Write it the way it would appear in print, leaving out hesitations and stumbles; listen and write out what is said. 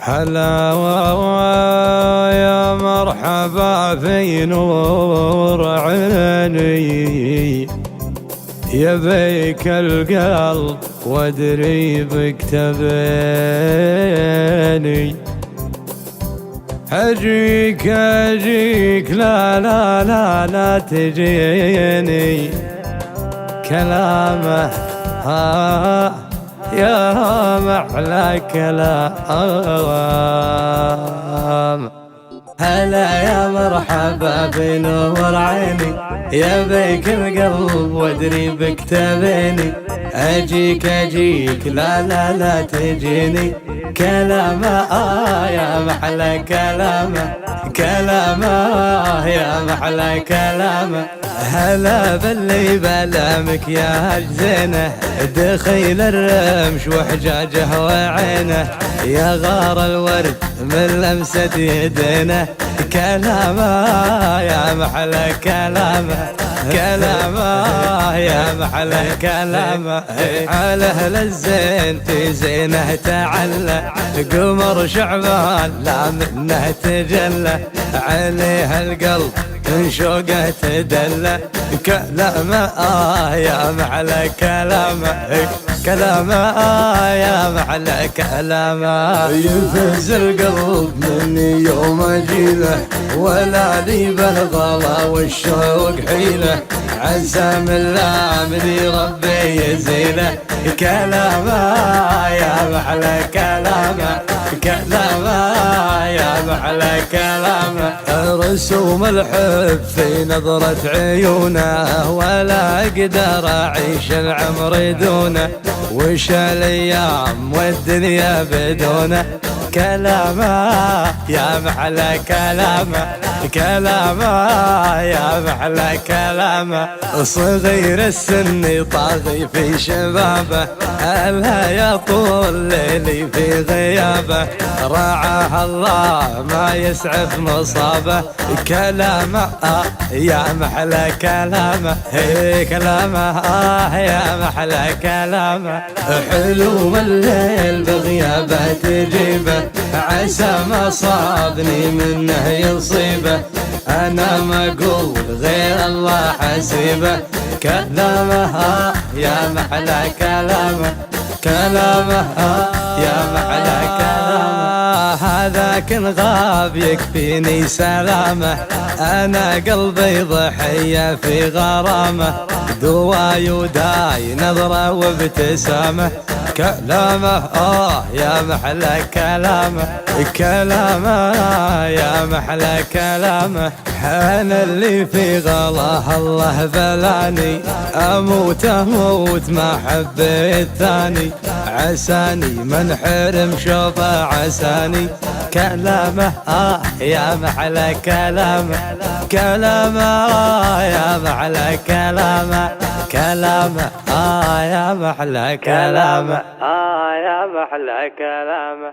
هلا يا مرحبا في نور عيني، يبيك القلب وادري بك تبيني. اجيك لا لا لا لا تجيني، كلامه يا محلى كلام. هلا يا مرحبا بنور عيني، يبيك القلب وادري بك تبيني. اجيك لا لا لا تجيني، كلامه يا محلى كلامه، كلامه يا محلى كلامه. هلا باللي بلامك يا هجزينه، دخيل الرمش وحجاجه وعينه، يا غار الورد من لمسة يدينه. كلامه يا محلى كلامه، كلامه يا محلى كلامه. على اهل الزين في زينه تعلى، قمر شعبان لا منه تجلى، عليه القلب من شوقه تدلى. كلامه يا محلى كلامه، كلامه يا محلى كلامه. يفز القلب مني يوم اجيله، ولا لي بالغلا والشوق حيله، عسى من لامني ربي يزيله. كلامه يا محلى كلامه، كلامه يا محلى كلامه. رسوم الحب في نظرة عيونه، ولا اقدر اعيش العمر دونه، وش الايام والدنيا بدونه. كلامه يا محلى كلامه، كلامه يا محلى كلامه. صغير السن طاغي في شبابه، هلا يا طول ليلي في غيابه، رعاه الله ما يسعف مصابه. كلامه يا محلى كلامه، كلامه يا محلى كلامه. حلو الليل بغيابه تجيبه، عسى ما صابني منه يصيبه، انا ما اقول غير الله حسيبه. كلامه يا محلى كلامه، كلامه يا محلى كلامه. هذاك غاب يكفيني سلامه، انا قلبي ضحيه في غرامه، دواي وداي نظره وابتسامه. كلامه يا محلى كلامه، كلامه يا محلى كلامه. انا اللي في غلاه الله بلاني، اموت اموت ما حبيت ثاني، عساني من حرم شوفه عساني. كلامه يا محلى كلامه، كلامه يا محلى كلامه، كلامه يا محلى كلامه، يا محلى كلامه.